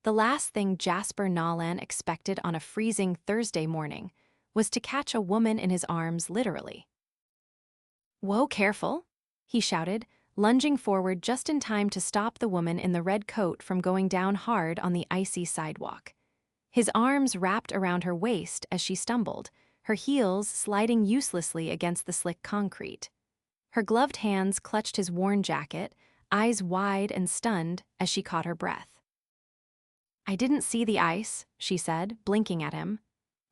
The last thing Jasper Nolan expected on a freezing Thursday morning was to catch a woman in his arms literally. "Whoa, careful," he shouted, lunging forward just in time to stop the woman in the red coat from going down hard on the icy sidewalk. His arms wrapped around her waist as she stumbled, her heels sliding uselessly against the slick concrete. Her gloved hands clutched his worn jacket, eyes wide and stunned as she caught her breath. "I didn't see the ice," she said, blinking at him.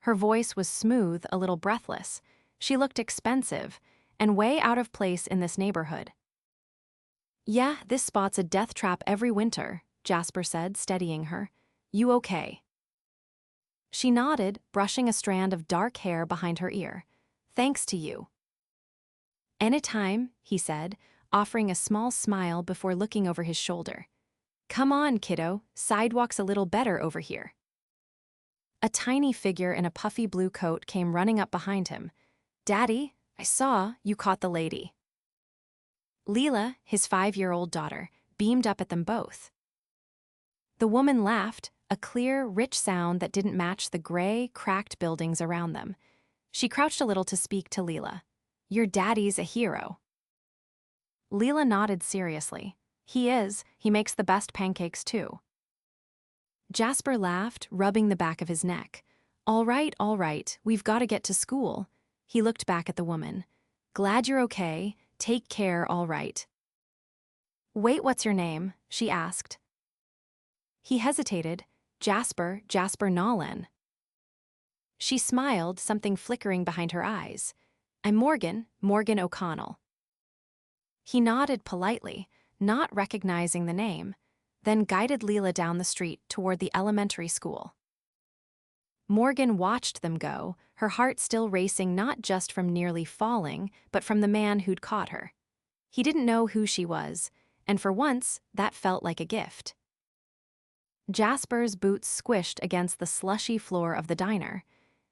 Her voice was smooth, a little breathless. She looked expensive and way out of place in this neighborhood. "Yeah, this spot's a death trap every winter," Jasper said, steadying her. "You okay?" She nodded, brushing a strand of dark hair behind her ear. "Thanks to you." "Anytime," he said, offering a small smile before looking over his shoulder. "Come on, kiddo, sidewalk's a little better over here." A tiny figure in a puffy blue coat came running up behind him. "Daddy, I saw you caught the lady." Leela, his 5-year-old daughter, beamed up at them both. The woman laughed, a clear, rich sound that didn't match the gray, cracked buildings around them. She crouched a little to speak to Leela. "Your daddy's a hero." Leela nodded seriously. "He is. He makes the best pancakes, too." Jasper laughed, rubbing the back of his neck. All right, we've got to get to school." He looked back at the woman. "Glad you're okay. Take care, all right." "Wait, what's your name?" she asked. He hesitated. Jasper Nolan." She smiled, something flickering behind her eyes. "I'm Morgan O'Connell." He nodded politely, not recognizing the name, then guided Leela down the street toward the elementary school. Morgan watched them go, her heart still racing not just from nearly falling, but from the man who'd caught her. He didn't know who she was, and for once, that felt like a gift. Jasper's boots squished against the slushy floor of the diner.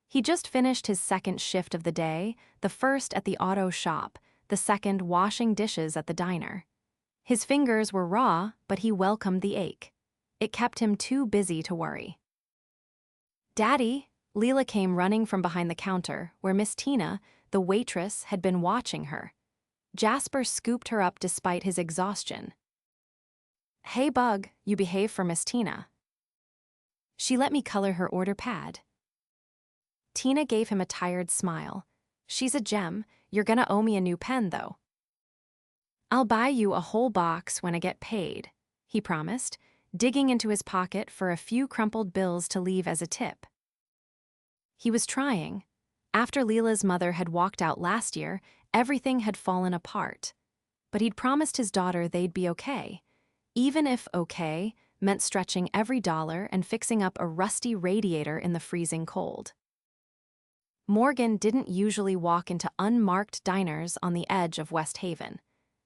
He just finished his second shift of the day, the first at the auto shop, the second washing dishes at the diner. His fingers were raw, but he welcomed the ache. It kept him too busy to worry. "Daddy," Leela came running from behind the counter, where Miss Tina, the waitress, had been watching her. Jasper scooped her up despite his exhaustion. "Hey, Bug, you behave for Miss Tina." "She let me color her order pad." Tina gave him a tired smile. "She's a gem. You're gonna owe me a new pen, though." "I'll buy you a whole box when I get paid," he promised, digging into his pocket for a few crumpled bills to leave as a tip. He was trying. After Leela's mother had walked out last year, everything had fallen apart. But he'd promised his daughter they'd be okay, even if okay meant stretching every dollar and fixing up a rusty radiator in the freezing cold. Morgan didn't usually walk into unmarked diners on the edge of West Haven,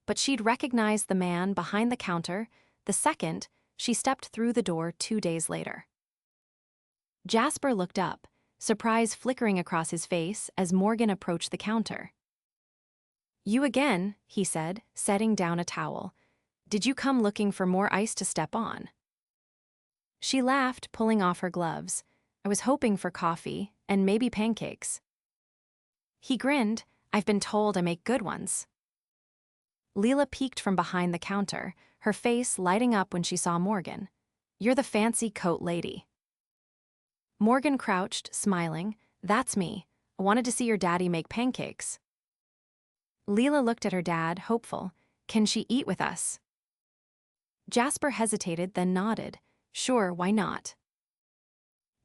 but she'd recognized the man behind the counter the second she stepped through the door 2 days later. Jasper looked up, surprise flickering across his face as Morgan approached the counter. "You again," he said, setting down a towel. "Did you come looking for more ice to step on?" She laughed, pulling off her gloves. "I was hoping for coffee, and maybe pancakes." He grinned. "I've been told I make good ones." Leela peeked from behind the counter, her face lighting up when she saw Morgan. "You're the fancy coat lady." Morgan crouched, smiling. "That's me. I wanted to see your daddy make pancakes." Leela looked at her dad, hopeful. "Can she eat with us?" Jasper hesitated, then nodded. "Sure, why not?"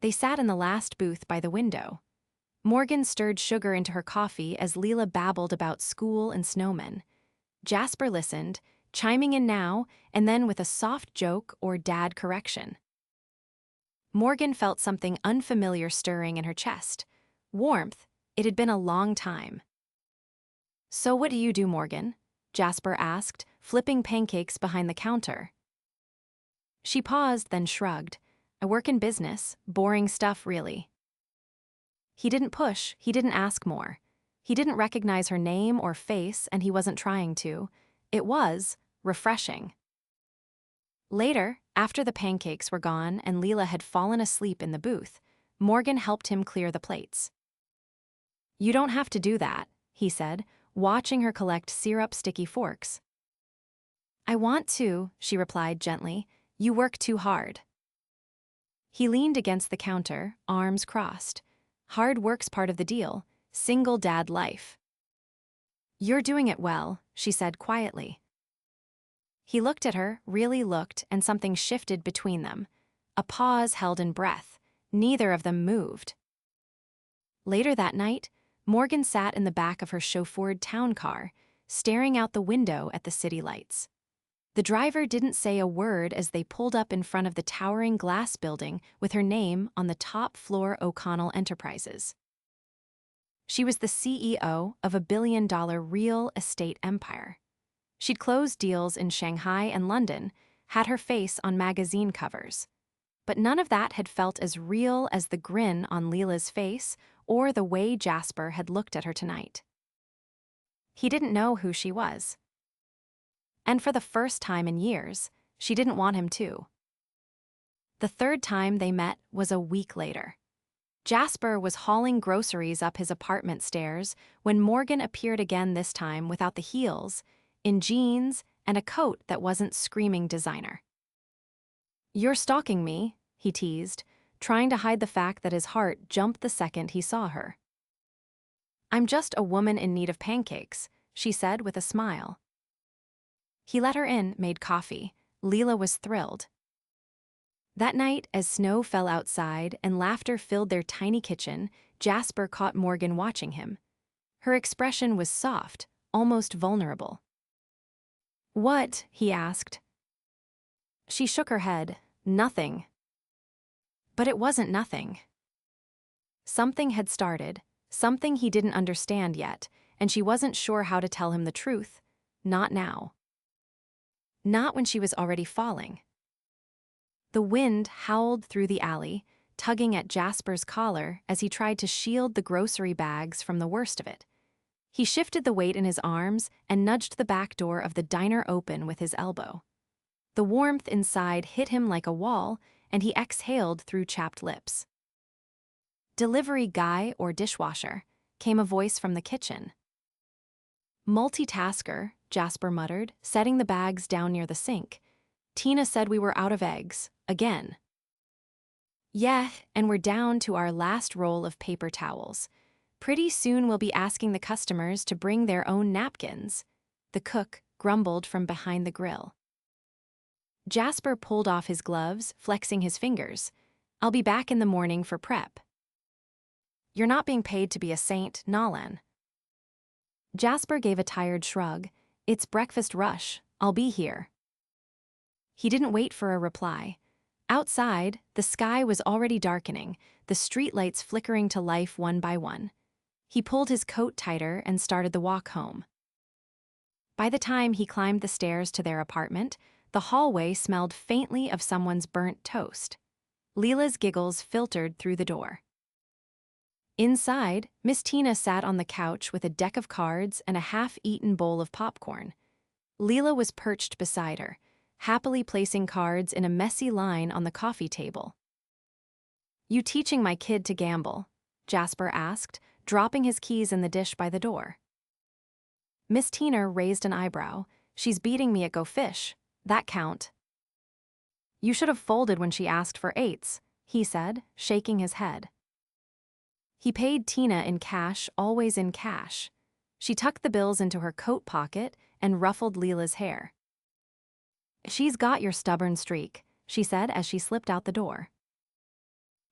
They sat in the last booth by the window. Morgan stirred sugar into her coffee as Leela babbled about school and snowmen. Jasper listened, chiming in now and then with a soft joke or dad correction. Morgan felt something unfamiliar stirring in her chest. Warmth. It had been a long time. "So what do you do, Morgan?" Jasper asked, flipping pancakes behind the counter. She paused, then shrugged. "I work in business. Boring stuff, really." He didn't push, he didn't ask more. He didn't recognize her name or face, and he wasn't trying to. It was refreshing. Later, After the pancakes were gone and Leela had fallen asleep in the booth, Morgan helped him clear the plates. "You don't have to do that," he said, watching her collect syrup-sticky forks. "I want to," she replied gently. "You work too hard." He leaned against the counter, arms crossed. "Hard work's part of the deal. Single dad life." "You're doing it well," she said quietly. He looked at her, really looked, and something shifted between them. A pause held in breath. Neither of them moved. Later that night, Morgan sat in the back of her chauffeured town car, staring out the window at the city lights. The driver didn't say a word as they pulled up in front of the towering glass building with her name on the top floor, O'Connell Enterprises. She was the CEO of a billion-dollar real estate empire. She'd closed deals in Shanghai and London, had her face on magazine covers. But none of that had felt as real as the grin on Leela's face or the way Jasper had looked at her tonight. He didn't know who she was. And for the first time in years, she didn't want him to. The third time they met was a week later. Jasper was hauling groceries up his apartment stairs when Morgan appeared again, this time without the heels, in jeans and a coat that wasn't screaming designer. "You're stalking me," he teased, trying to hide the fact that his heart jumped the second he saw her. "I'm just a woman in need of pancakes," she said with a smile. He let her in, made coffee. Leela was thrilled. That night, as snow fell outside and laughter filled their tiny kitchen, Jasper caught Morgan watching him. Her expression was soft, almost vulnerable. "What?" he asked. She shook her head. "Nothing." But it wasn't nothing. Something had started, something he didn't understand yet, and she wasn't sure how to tell him the truth. Not now. Not when she was already falling. The wind howled through the alley, tugging at Jasper's collar as he tried to shield the grocery bags from the worst of it. He shifted the weight in his arms and nudged the back door of the diner open with his elbow. The warmth inside hit him like a wall, and he exhaled through chapped lips. "Delivery guy or dishwasher?" came a voice from the kitchen. "Multitasker," Jasper muttered, setting the bags down near the sink. "Tina said we were out of eggs, again." "Yeah, and we're down to our last roll of paper towels. Pretty soon we'll be asking the customers to bring their own napkins," the cook grumbled from behind the grill. Jasper pulled off his gloves, flexing his fingers. "I'll be back in the morning for prep." "You're not being paid to be a saint, Nolan." Jasper gave a tired shrug. "It's breakfast rush. I'll be here." He didn't wait for a reply. Outside, the sky was already darkening, the streetlights flickering to life one by one. He pulled his coat tighter and started the walk home. By the time he climbed the stairs to their apartment, the hallway smelled faintly of someone's burnt toast. Leela's giggles filtered through the door. Inside, Miss Tina sat on the couch with a deck of cards and a half-eaten bowl of popcorn. Leela was perched beside her, happily placing cards in a messy line on the coffee table. "You teaching my kid to gamble?" Jasper asked, dropping his keys in the dish by the door. Miss Tina raised an eyebrow. "She's beating me at Go Fish. That count." "You should have folded when she asked for eights," he said, shaking his head. He paid Tina in cash, always in cash. She tucked the bills into her coat pocket and ruffled Leela's hair. "She's got your stubborn streak," she said as she slipped out the door.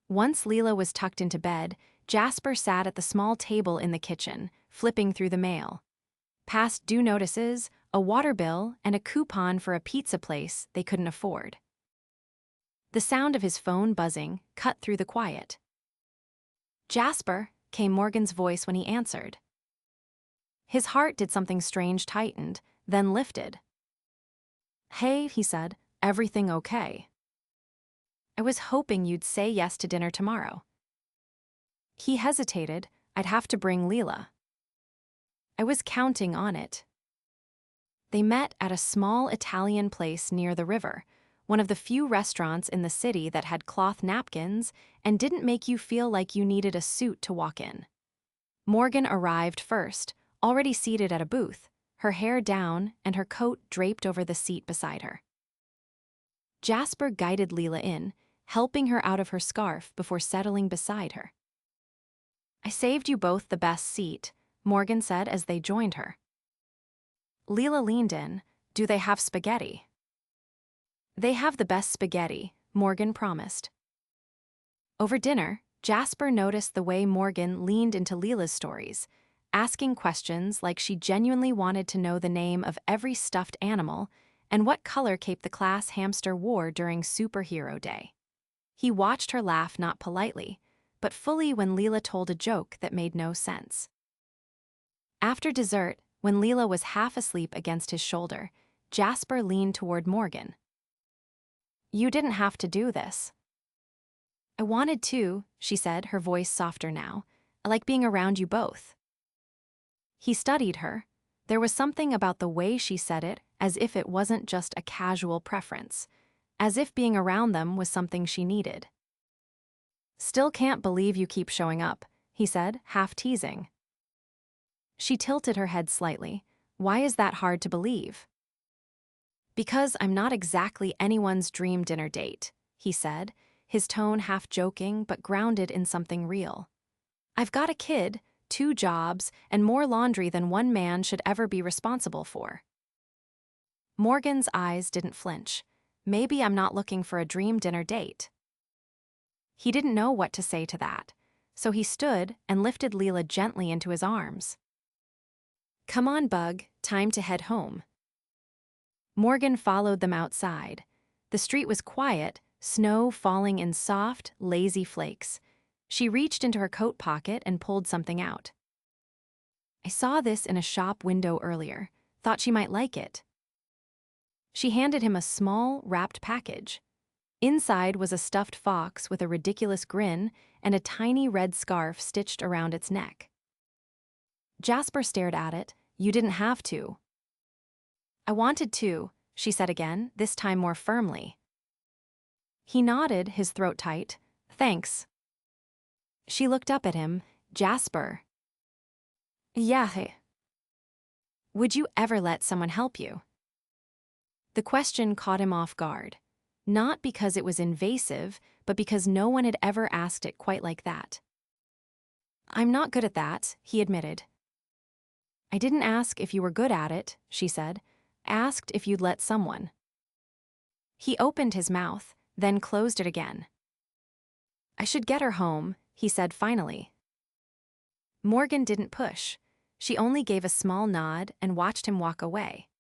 Once Leela was tucked into bed, Jasper sat at the small table in the kitchen, flipping through the mail. Past due notices, a water bill, and a coupon for a pizza place they couldn't afford. The sound of his phone buzzing cut through the quiet. "Jasper," came Morgan's voice when he answered. His heart did something strange, tightened, then lifted. "Hey," he said, "everything okay?" "I was hoping you'd say yes to dinner tomorrow." He hesitated. "I'd have to bring Leela." "I was counting on it." They met at a small Italian place near the river, one of the few restaurants in the city that had cloth napkins and didn't make you feel like you needed a suit to walk in. Morgan arrived first, already seated at a booth, her hair down and her coat draped over the seat beside her. Jasper guided Leela in, helping her out of her scarf before settling beside her. "I saved you both the best seat," Morgan said as they joined her. Leela leaned in. "Do they have spaghetti?" "They have the best spaghetti," Morgan promised. Over dinner, Jasper noticed the way Morgan leaned into Leela's stories, asking questions like she genuinely wanted to know the name of every stuffed animal and what color cape the class hamster wore during Superhero Day. He watched her laugh not politely, but fully when Leela told a joke that made no sense. After dessert, when Leela was half asleep against his shoulder, Jasper leaned toward Morgan. "You didn't have to do this." "I wanted to," she said, her voice softer now. "I like being around you both." He studied her. There was something about the way she said it, as if it wasn't just a casual preference, as if being around them was something she needed. "Still can't believe you keep showing up," he said, half teasing. She tilted her head slightly. "Why is that hard to believe?" "Because I'm not exactly anyone's dream dinner date," he said, his tone half joking but grounded in something real. "I've got a kid, 2 jobs, and more laundry than one man should ever be responsible for." Morgan's eyes didn't flinch. "Maybe I'm not looking for a dream dinner date." He didn't know what to say to that, so he stood and lifted Leela gently into his arms. "Come on, Bug, time to head home." Morgan followed them outside. The street was quiet, snow falling in soft, lazy flakes. She reached into her coat pocket and pulled something out. "I saw this in a shop window earlier. Thought she might like it." She handed him a small, wrapped package. Inside was a stuffed fox with a ridiculous grin and a tiny red scarf stitched around its neck. Jasper stared at it. "You didn't have to." "I wanted to," she said again, this time more firmly. He nodded, his throat tight. "Thanks." She looked up at him. "Jasper." "Yeah. Would you ever let someone help you?" The question caught him off guard. Not because it was invasive, but because no one had ever asked it quite like that. "I'm not good at that," he admitted. "I didn't ask if you were good at it," she said. "I asked if you'd let someone." He opened his mouth, then closed it again. "I should get her home," he said finally. Morgan didn't push. She only gave a small nod and watched him walk away.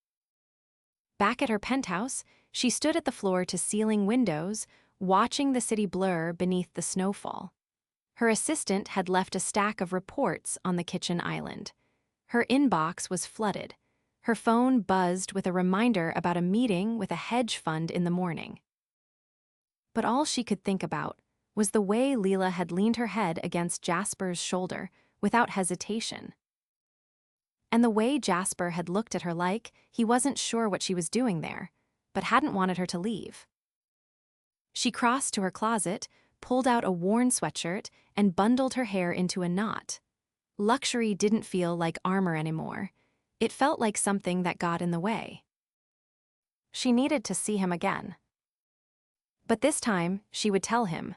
Back at her penthouse, she stood at the floor-to-ceiling windows, watching the city blur beneath the snowfall. Her assistant had left a stack of reports on the kitchen island. Her inbox was flooded. Her phone buzzed with a reminder about a meeting with a hedge fund in the morning. But all she could think about was the way Leela had leaned her head against Jasper's shoulder without hesitation. And the way Jasper had looked at her like he wasn't sure what she was doing there, but hadn't wanted her to leave. She crossed to her closet, pulled out a worn sweatshirt, and bundled her hair into a knot. Luxury didn't feel like armor anymore. It felt like something that got in the way. She needed to see him again. But this time, she would tell him.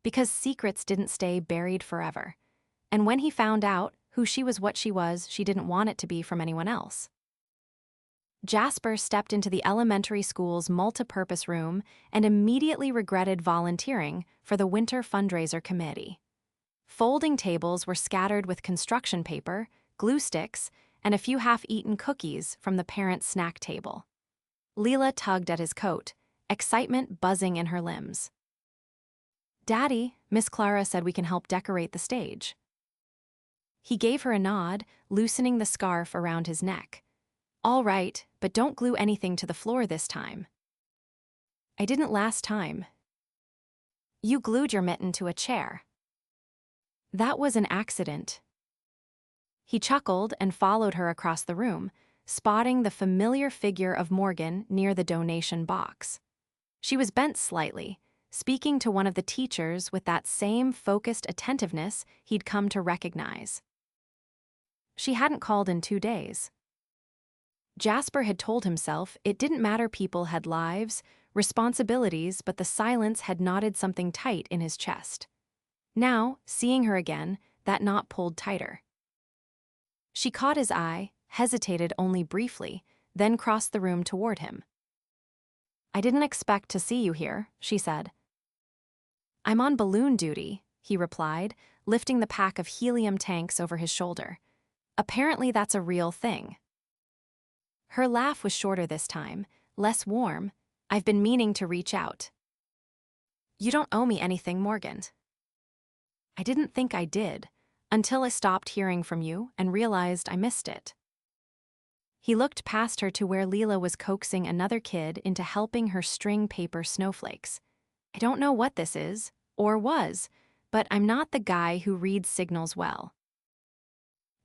Because secrets didn't stay buried forever. And when he found out who she was, what she was, she didn't want it to be from anyone else. Jasper stepped into the elementary school's multipurpose room and immediately regretted volunteering for the winter fundraiser committee. Folding tables were scattered with construction paper, glue sticks, and a few half-eaten cookies from the parents' snack table. Leela tugged at his coat, excitement buzzing in her limbs. "Daddy, Miss Clara said we can help decorate the stage." He gave her a nod, loosening the scarf around his neck. "All right, but don't glue anything to the floor this time." "I didn't last time." "You glued your mitten to a chair." "That was an accident." He chuckled and followed her across the room, spotting the familiar figure of Morgan near the donation box. She was bent slightly, speaking to one of the teachers with that same focused attentiveness he'd come to recognize. She hadn't called in 2 days. Jasper had told himself it didn't matter people had lives, responsibilities, but the silence had knotted something tight in his chest. Now, seeing her again, that knot pulled tighter. She caught his eye, hesitated only briefly, then crossed the room toward him. "I didn't expect to see you here," she said. "I'm on balloon duty," he replied, lifting the pack of helium tanks over his shoulder. "Apparently that's a real thing." Her laugh was shorter this time, less warm. "I've been meaning to reach out." "You don't owe me anything, Morgan." "I didn't think I did, until I stopped hearing from you and realized I missed it." He looked past her to where Leela was coaxing another kid into helping her string paper snowflakes. "I don't know what this is, or was, but I'm not the guy who reads signals well."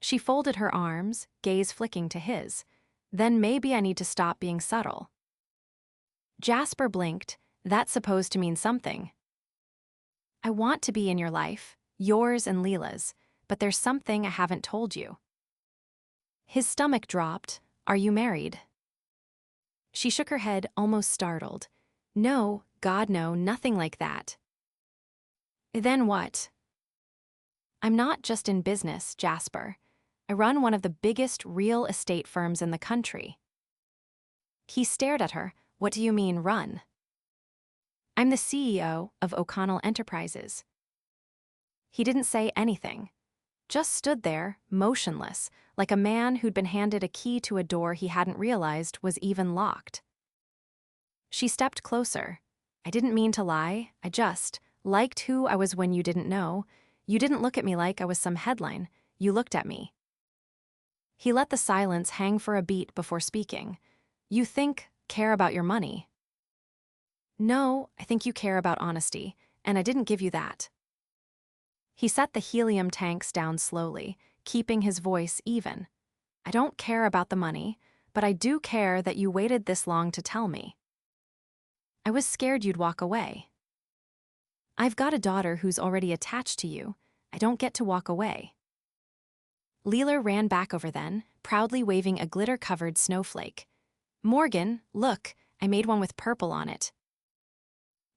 She folded her arms, gaze flicking to his. "Then maybe I need to stop being subtle." Jasper blinked. "That's supposed to mean something." "I want to be in your life, yours and Leela's, but there's something I haven't told you." His stomach dropped. "Are you married?" She shook her head, almost startled. "No, God no, nothing like that." "Then what?" "I'm not just in business, Jasper. I run one of the biggest real estate firms in the country." He stared at her. "What do you mean, run?" "I'm the CEO of O'Connell Enterprises." He didn't say anything. Just stood there, motionless, like a man who'd been handed a key to a door he hadn't realized was even locked. She stepped closer. "I didn't mean to lie. I just liked who I was when you didn't know. You didn't look at me like I was some headline. You looked at me." He let the silence hang for a beat before speaking. "You care about your money." "No, I think you care about honesty, and I didn't give you that." He set the helium tanks down slowly, keeping his voice even. "I don't care about the money, but I do care that you waited this long to tell me. I was scared you'd walk away. I've got a daughter who's already attached to you. I don't get to walk away." Leela ran back over then, proudly waving a glitter-covered snowflake. "Morgan, look, I made one with purple on it."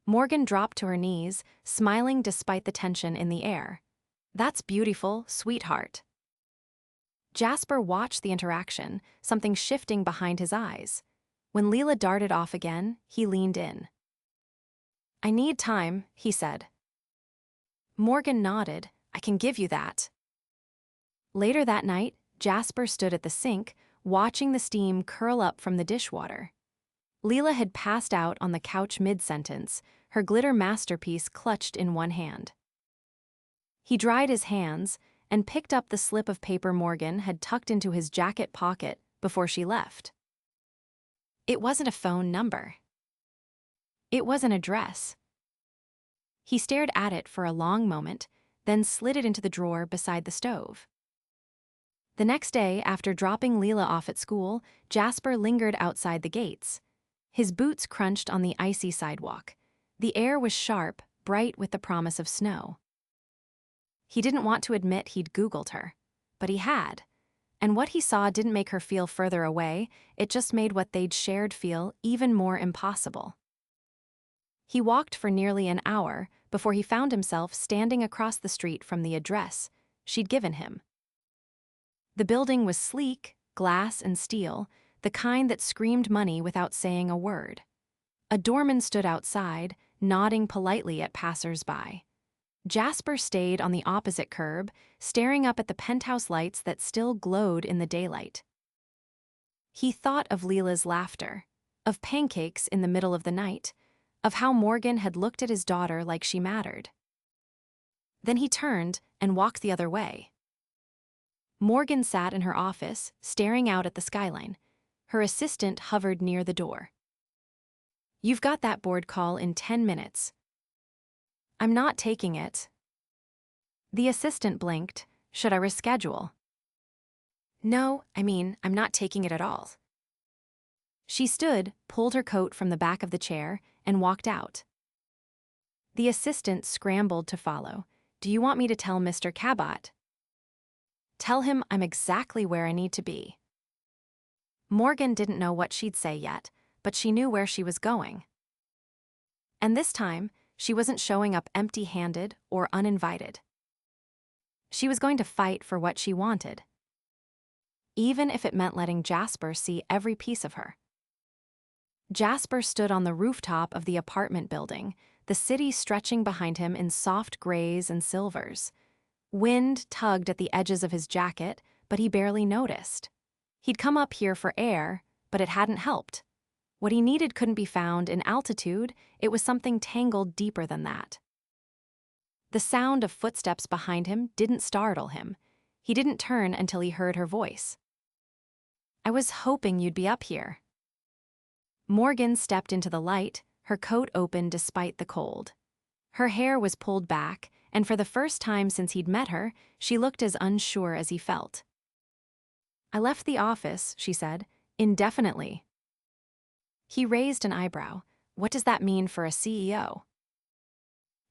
Morgan dropped to her knees, smiling despite the tension in the air. "That's beautiful, sweetheart." Jasper watched the interaction, something shifting behind his eyes. When Leela darted off again, he leaned in. "I need time," he said. Morgan nodded. "I can give you that." Later that night, Jasper stood at the sink, watching the steam curl up from the dishwater. Leela had passed out on the couch mid-sentence, her glitter masterpiece clutched in one hand. He dried his hands and picked up the slip of paper Morgan had tucked into his jacket pocket before she left. It wasn't a phone number. It was an address. He stared at it for a long moment, then slid it into the drawer beside the stove. The next day, after dropping Leela off at school, Jasper lingered outside the gates. His boots crunched on the icy sidewalk. The air was sharp, bright with the promise of snow. He didn't want to admit he'd Googled her, but he had. And what he saw didn't make her feel further away, it just made what they'd shared feel even more impossible. He walked for nearly an hour before he found himself standing across the street from the address she'd given him. The building was sleek, glass and steel, the kind that screamed money without saying a word. A doorman stood outside, nodding politely at passers-by. Jasper stayed on the opposite curb, staring up at the penthouse lights that still glowed in the daylight. He thought of Leela's laughter, of pancakes in the middle of the night, of how Morgan had looked at his daughter like she mattered. Then he turned and walked the other way. Morgan sat in her office, staring out at the skyline. Her assistant hovered near the door. "You've got that board call in 10 minutes. "I'm not taking it." The assistant blinked. "Should I reschedule?" No, I'm not taking it at all. She stood, pulled her coat from the back of the chair, and walked out. The assistant scrambled to follow. Do you want me to tell Mr. Cabot? Tell him I'm exactly where I need to be. Morgan didn't know what she'd say yet, but she knew where she was going. And this time, she wasn't showing up empty-handed or uninvited. She was going to fight for what she wanted, even if it meant letting Jasper see every piece of her. Jasper stood on the rooftop of the apartment building, the city stretching behind him in soft grays and silvers. Wind tugged at the edges of his jacket, but he barely noticed. He'd come up here for air, but it hadn't helped. What he needed couldn't be found in altitude, it was something tangled deeper than that. The sound of footsteps behind him didn't startle him. He didn't turn until he heard her voice. I was hoping you'd be up here. Morgan stepped into the light, her coat open despite the cold. Her hair was pulled back, and for the first time since he'd met her, she looked as unsure as he felt. I left the office, she said, indefinitely. He raised an eyebrow. What does that mean for a CEO?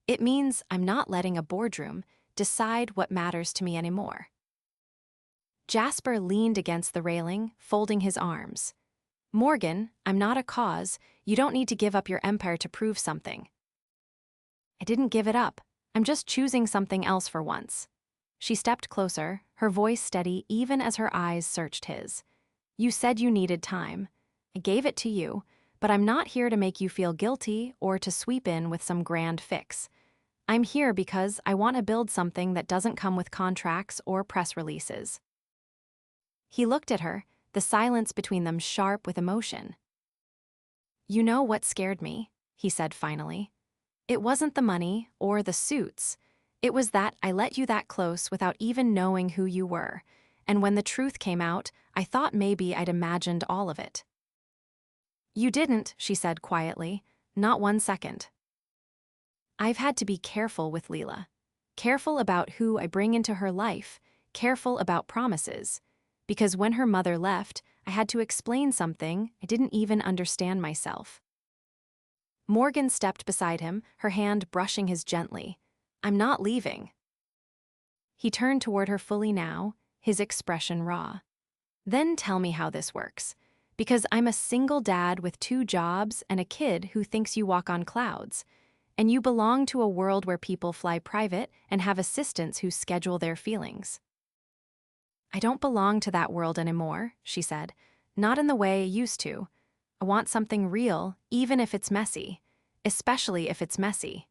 It means I'm not letting a boardroom decide what matters to me anymore. Jasper leaned against the railing, folding his arms. Morgan, I'm not a cause. You don't need to give up your empire to prove something. I didn't give it up. I'm just choosing something else for once. She stepped closer, her voice steady even as her eyes searched his. You said you needed time. I gave it to you, but I'm not here to make you feel guilty or to sweep in with some grand fix. I'm here because I want to build something that doesn't come with contracts or press releases. He looked at her, the silence between them sharp with emotion. You know what scared me, he said finally. It wasn't the money or the suits. It was that I let you that close without even knowing who you were, and when the truth came out, I thought maybe I'd imagined all of it. You didn't, she said quietly, not 1 second. I've had to be careful with Leela. Careful about who I bring into her life, careful about promises. Because when her mother left, I had to explain something I didn't even understand myself. Morgan stepped beside him, her hand brushing his gently. I'm not leaving. He turned toward her fully now, his expression raw. Then tell me how this works. Because I'm a single dad with 2 jobs and a kid who thinks you walk on clouds. And you belong to a world where people fly private and have assistants who schedule their feelings. I don't belong to that world anymore, she said. Not in the way I used to. I want something real, even if it's messy. Especially if it's messy.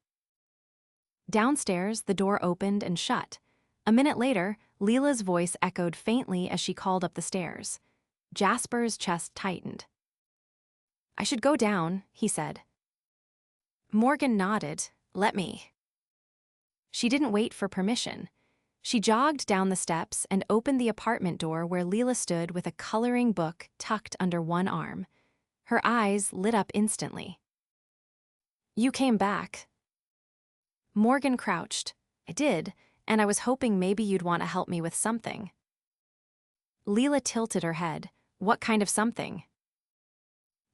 Downstairs, the door opened and shut. A minute later, Leela's voice echoed faintly as she called up the stairs. Jasper's chest tightened. I should go down, he said. Morgan nodded. Let me. She didn't wait for permission. She jogged down the steps and opened the apartment door where Leela stood with a coloring book tucked under one arm. Her eyes lit up instantly. You came back. Morgan crouched. I did, and I was hoping maybe you'd want to help me with something. Leela tilted her head. What kind of something?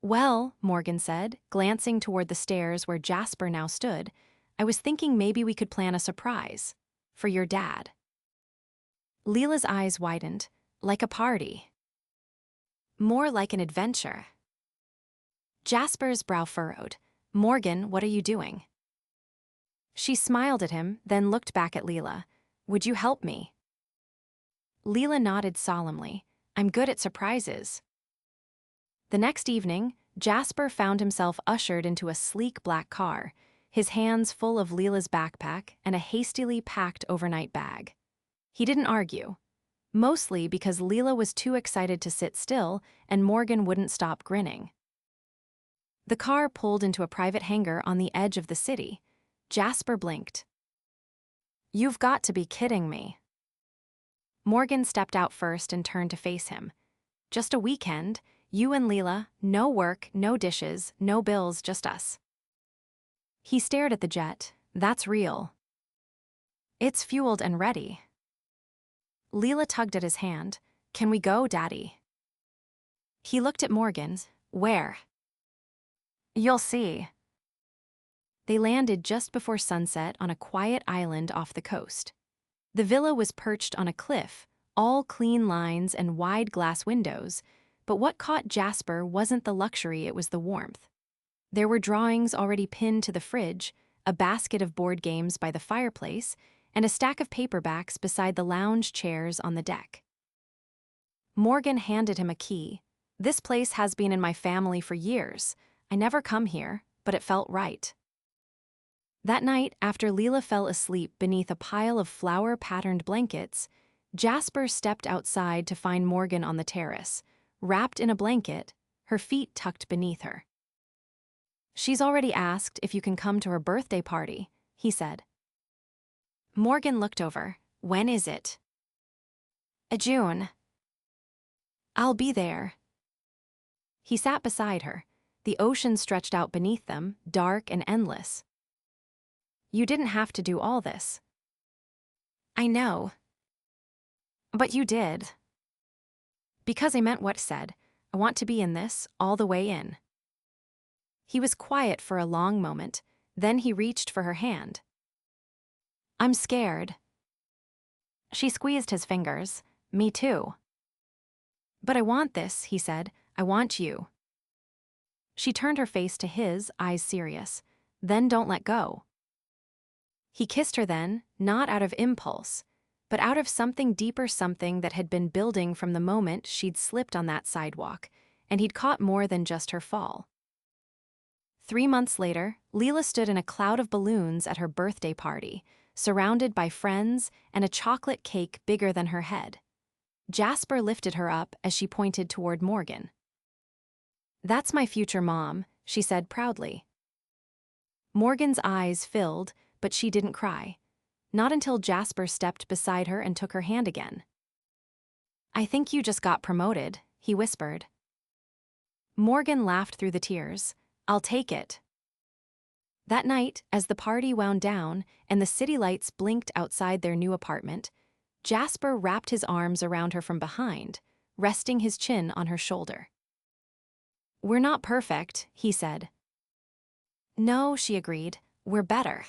Well, Morgan said, glancing toward the stairs where Jasper now stood, I was thinking maybe we could plan a surprise. For your dad. Leela's eyes widened. Like a party. More like an adventure. Jasper's brow furrowed. Morgan, what are you doing? She smiled at him, then looked back at Leela. Would you help me? Leela nodded solemnly. I'm good at surprises. The next evening, Jasper found himself ushered into a sleek black car, his hands full of Leela's backpack and a hastily packed overnight bag. He didn't argue, mostly because Leela was too excited to sit still and Morgan wouldn't stop grinning. The car pulled into a private hangar on the edge of the city. Jasper blinked. You've got to be kidding me. Morgan stepped out first and turned to face him. Just a weekend, you and Leela, no work, no dishes, no bills, just us. He stared at the jet. That's real. It's fueled and ready. Leela tugged at his hand. Can we go, Daddy? He looked at Morgan. Where? You'll see. They landed just before sunset on a quiet island off the coast. The villa was perched on a cliff, all clean lines and wide glass windows, but what caught Jasper wasn't the luxury, it was the warmth. There were drawings already pinned to the fridge, a basket of board games by the fireplace, and a stack of paperbacks beside the lounge chairs on the deck. Morgan handed him a key. This place has been in my family for years. I never come here, but it felt right. That night, after Leela fell asleep beneath a pile of flower-patterned blankets, Jasper stepped outside to find Morgan on the terrace, wrapped in a blanket, her feet tucked beneath her. She's already asked if you can come to her birthday party, he said. Morgan looked over. When is it? June. I'll be there. He sat beside her. The ocean stretched out beneath them, dark and endless. You didn't have to do all this. I know. But you did. Because I meant what I said. I want to be in this, all the way in. He was quiet for a long moment, then he reached for her hand. I'm scared. She squeezed his fingers. Me too. But I want this, he said. I want you. She turned her face to his, eyes serious. Then don't let go. He kissed her then, not out of impulse, but out of something deeper, something that had been building from the moment she'd slipped on that sidewalk, and he'd caught more than just her fall. 3 months later, Leela stood in a cloud of balloons at her birthday party, surrounded by friends and a chocolate cake bigger than her head. Jasper lifted her up as she pointed toward Morgan. That's my future mom, she said proudly. Morgan's eyes filled, but she didn't cry. Not until Jasper stepped beside her and took her hand again. I think you just got promoted, he whispered. Morgan laughed through the tears. I'll take it. That night, as the party wound down and the city lights blinked outside their new apartment, Jasper wrapped his arms around her from behind, resting his chin on her shoulder. We're not perfect, he said. No, she agreed. We're better.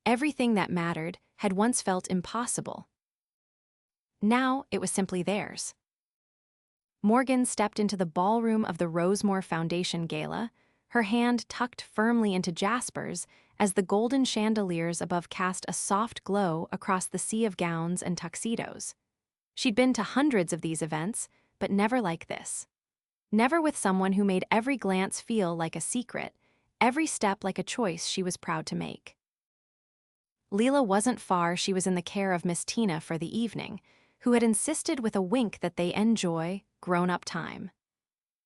Everything that mattered had once felt impossible. Now it was simply theirs. Morgan stepped into the ballroom of the Rosemore Foundation gala, her hand tucked firmly into Jasper's as the golden chandeliers above cast a soft glow across the sea of gowns and tuxedos. She'd been to hundreds of these events, but never like this. Never with someone who made every glance feel like a secret, every step like a choice she was proud to make. Leela wasn't far, she was in the care of Miss Tina for the evening, who had insisted with a wink that they enjoy grown-up time.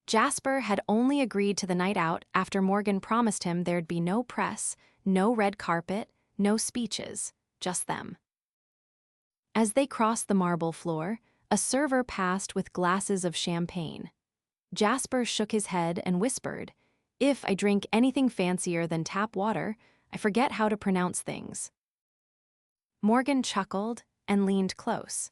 Jasper had only agreed to the night out after Morgan promised him there'd be no press, no red carpet, no speeches, just them. As they crossed the marble floor, a server passed with glasses of champagne. Jasper shook his head and whispered, If I drink anything fancier than tap water, I forget how to pronounce things. Morgan chuckled and leaned close.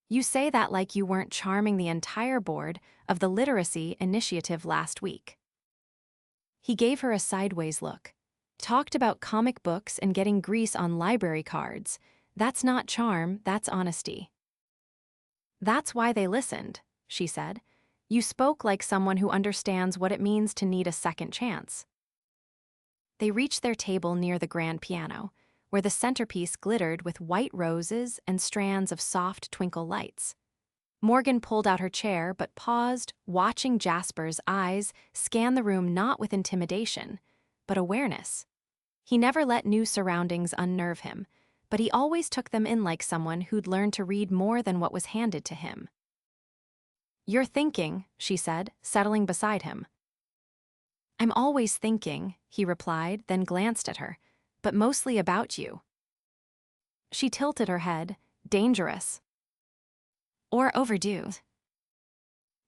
You say that like you weren't charming the entire board of the literacy initiative last week. He gave her a sideways look. Talked about comic books and getting grease on library cards. That's not charm, that's honesty. That's why they listened, she said. You spoke like someone who understands what it means to need a second chance. They reached their table near the grand piano, where the centerpiece glittered with white roses and strands of soft twinkle lights. Morgan pulled out her chair but paused, watching Jasper's eyes scan the room not with intimidation, but awareness. He never let new surroundings unnerve him, but he always took them in like someone who'd learned to read more than what was handed to him. You're thinking, she said, settling beside him. I'm always thinking, he replied, then glanced at her. But mostly about you. She tilted her head, dangerous. Or overdue.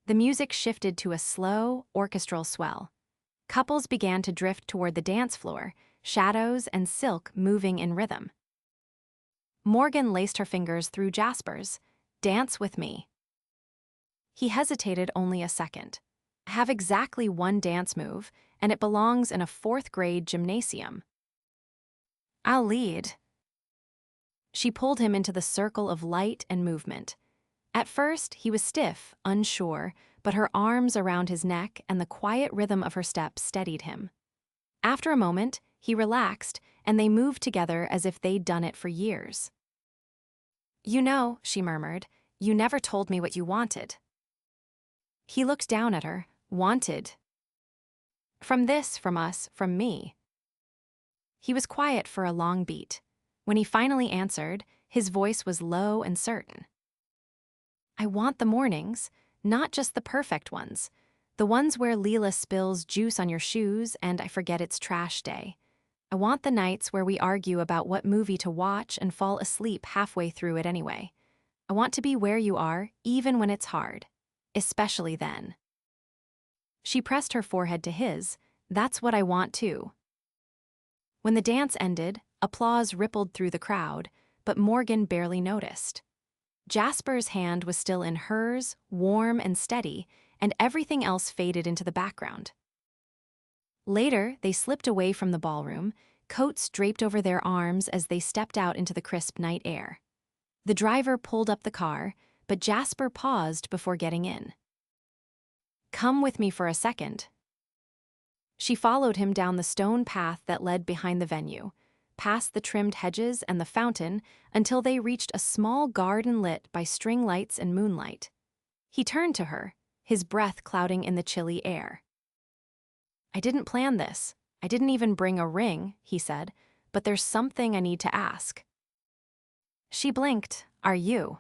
The music shifted to a slow, orchestral swell. Couples began to drift toward the dance floor, shadows and silk moving in rhythm. Morgan laced her fingers through Jasper's. Dance with me. He hesitated only a second. "I have exactly one dance move, and it belongs in a fourth-grade gymnasium." "I'll lead." She pulled him into the circle of light and movement. At first, he was stiff, unsure, but her arms around his neck and the quiet rhythm of her steps steadied him. After a moment, he relaxed, and they moved together as if they'd done it for years. "You know," she murmured, "you never told me what you wanted." He looked down at her. "Wanted? From this, from us, from me." He was quiet for a long beat. When he finally answered, his voice was low and certain. "I want the mornings, not just the perfect ones. The ones where Leela spills juice on your shoes and I forget it's trash day. I want the nights where we argue about what movie to watch and fall asleep halfway through it anyway. I want to be where you are, even when it's hard. Especially then." She pressed her forehead to his. "That's what I want too." When the dance ended, applause rippled through the crowd, but Morgan barely noticed. Jasper's hand was still in hers, warm and steady, and everything else faded into the background. Later, they slipped away from the ballroom, coats draped over their arms as they stepped out into the crisp night air. The driver pulled up the car, but Jasper paused before getting in. "Come with me for a second." She followed him down the stone path that led behind the venue, past the trimmed hedges and the fountain, until they reached a small garden lit by string lights and moonlight. He turned to her, his breath clouding in the chilly air. "I didn't plan this. I didn't even bring a ring," he said, "but there's something I need to ask." She blinked. "Are you?"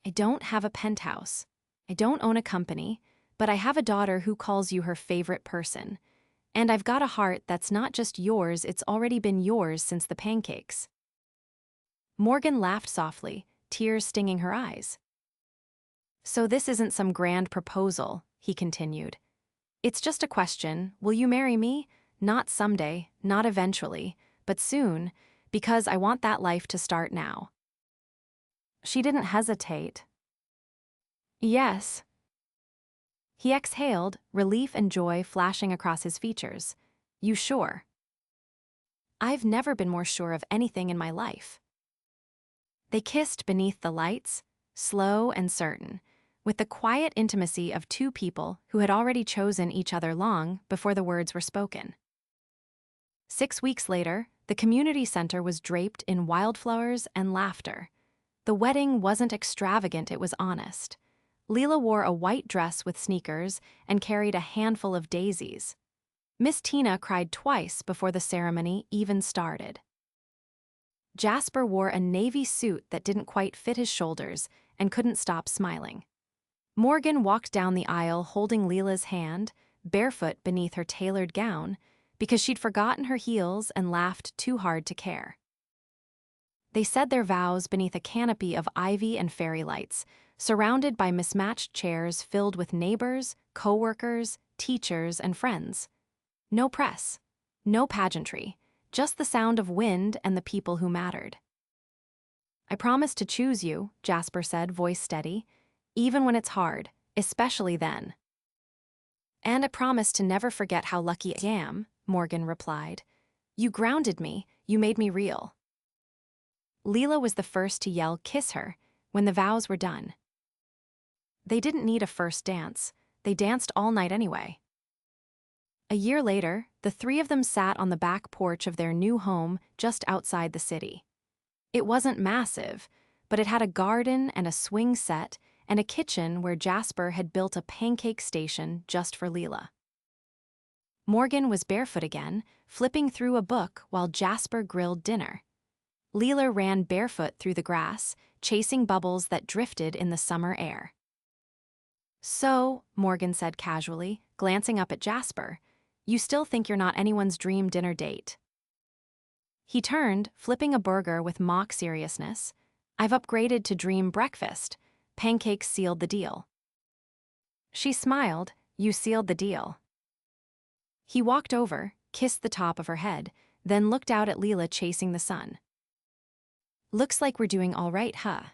"I don't have a penthouse. I don't own a company, but I have a daughter who calls you her favorite person. And I've got a heart that's not just yours, it's already been yours since the pancakes." Morgan laughed softly, tears stinging her eyes. "So this isn't some grand proposal," he continued. "It's just a question, will you marry me? Not someday, not eventually, but soon, because I want that life to start now." She didn't hesitate. "Yes." He exhaled, relief and joy flashing across his features. "You sure?" "I've never been more sure of anything in my life." They kissed beneath the lights, slow and certain, with the quiet intimacy of two people who had already chosen each other long before the words were spoken. 6 weeks later, the community center was draped in wildflowers and laughter. The wedding wasn't extravagant, it was honest. Leela wore a white dress with sneakers and carried a handful of daisies. Miss Tina cried twice before the ceremony even started. Jasper wore a navy suit that didn't quite fit his shoulders and couldn't stop smiling. Morgan walked down the aisle holding Leela's hand, barefoot beneath her tailored gown, because she'd forgotten her heels and laughed too hard to care. They said their vows beneath a canopy of ivy and fairy lights, surrounded by mismatched chairs filled with neighbors, co-workers, teachers, and friends. No press, no pageantry, just the sound of wind and the people who mattered. "I promise to choose you," Jasper said, voice steady, "even when it's hard, especially then." "And I promise to never forget how lucky I am," Morgan replied. "You grounded me, you made me real." Leela was the first to yell, "Kiss her," when the vows were done. They didn't need a first dance. They danced all night anyway. A year later, the three of them sat on the back porch of their new home just outside the city. It wasn't massive, but it had a garden and a swing set and a kitchen where Jasper had built a pancake station just for Leela. Morgan was barefoot again, flipping through a book while Jasper grilled dinner. Leela ran barefoot through the grass, chasing bubbles that drifted in the summer air. "So," Morgan said casually, glancing up at Jasper, "you still think you're not anyone's dream dinner date?" He turned, flipping a burger with mock seriousness. "I've upgraded to dream breakfast. Pancakes sealed the deal." She smiled. "You sealed the deal." He walked over, kissed the top of her head, then looked out at Leela chasing the sun. "Looks like we're doing all right, huh?"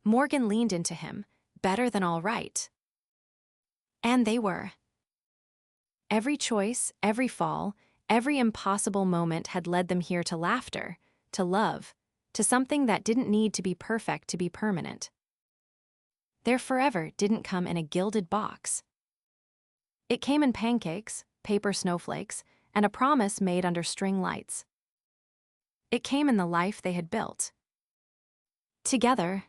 Morgan leaned into him, better than all right. And they were. Every choice, every fall, every impossible moment had led them here to laughter, to love, to something that didn't need to be perfect to be permanent. Their forever didn't come in a gilded box. It came in pancakes, paper snowflakes, and a promise made under string lights. It came in the life they had built. Together,